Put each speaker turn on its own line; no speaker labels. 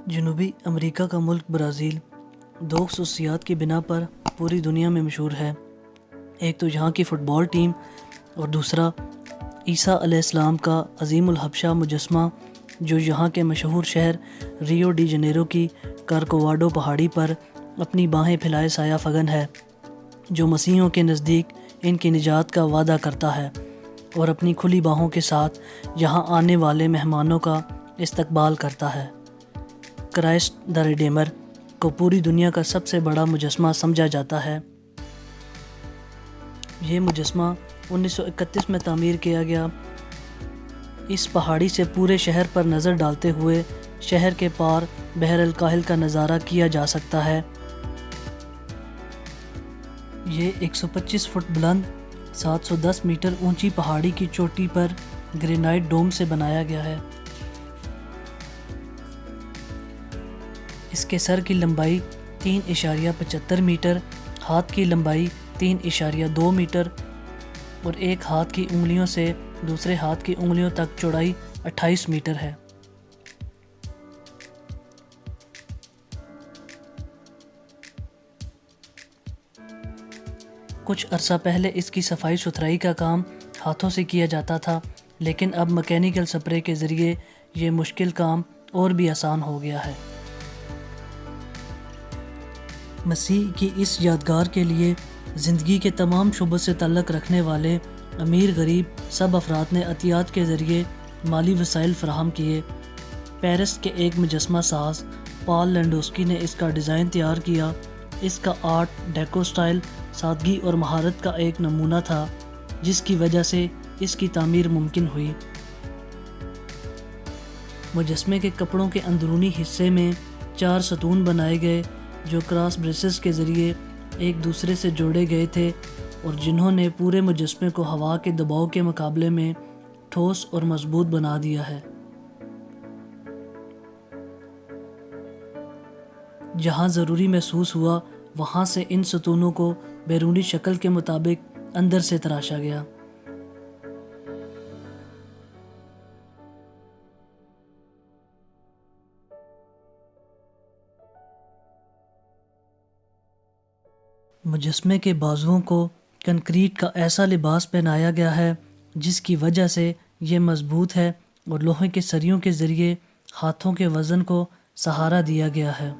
جنوبی امریکہ کا ملک برازیل دو خصوصیات کی بنا پر پوری دنیا میں مشہور ہے۔ ایک تو یہاں کی فٹ بال ٹیم اور دوسرا عیسیٰ علیہ السلام کا عظیم الحبشہ مجسمہ جو یہاں کے مشہور شہر ریو ڈی جنیرو کی کارکوواڈو پہاڑی پر اپنی باہیں پھیلائے سایہ فگن ہے، جو مسیحیوں کے نزدیک ان کی نجات کا وعدہ کرتا ہے اور اپنی کھلی باہوں کے ساتھ یہاں آنے والے مہمانوں کا استقبال کرتا ہے۔ کرائسٹ دی ریڈیمر کو پوری دنیا کا سب سے بڑا مجسمہ سمجھا جاتا ہے۔ یہ مجسمہ 1931 میں تعمیر کیا گیا۔ اس پہاڑی سے پورے شہر پر نظر ڈالتے ہوئے شہر کے پار بحر الکاہل کا نظارہ کیا جا سکتا ہے۔ یہ 125 فٹ بلند 710 میٹر اونچی پہاڑی کی چوٹی پر گرینائٹ ڈوم سے بنایا گیا ہے۔ اس کے سر کی لمبائی 3.75 میٹر، ہاتھ کی لمبائی 3.2 میٹر اور ایک ہاتھ کی انگلیوں سے دوسرے ہاتھ کی انگلیوں تک چوڑائی 28 میٹر ہے۔ کچھ عرصہ پہلے اس کی صفائی ستھرائی کا کام ہاتھوں سے کیا جاتا تھا، لیکن اب مکینیکل سپرے کے ذریعے یہ مشکل کام اور بھی آسان ہو گیا ہے۔ مسیح کی اس یادگار کے لیے زندگی کے تمام شعبوں سے تعلق رکھنے والے امیر غریب سب افراد نے عطیات کے ذریعے مالی وسائل فراہم کیے۔ پیرس کے ایک مجسمہ ساز پال لینڈوسکی نے اس کا ڈیزائن تیار کیا۔ اس کا آرٹ ڈیکو سٹائل سادگی اور مہارت کا ایک نمونہ تھا، جس کی وجہ سے اس کی تعمیر ممکن ہوئی۔ مجسمے کے کپڑوں کے اندرونی حصے میں 4 ستون بنائے گئے جو کراس بریسز کے ذریعے ایک دوسرے سے جوڑے گئے تھے اور جنہوں نے پورے مجسمے کو ہوا کے دباؤ کے مقابلے میں ٹھوس اور مضبوط بنا دیا ہے۔ جہاں ضروری محسوس ہوا وہاں سے ان ستونوں کو بیرونی شکل کے مطابق اندر سے تراشا گیا۔ مجسمے کے بازوؤں کو کنکریٹ کا ایسا لباس پہنایا گیا ہے جس کی وجہ سے یہ مضبوط ہے اور لوہے کے سریوں کے ذریعے ہاتھوں کے وزن کو سہارا دیا گیا ہے۔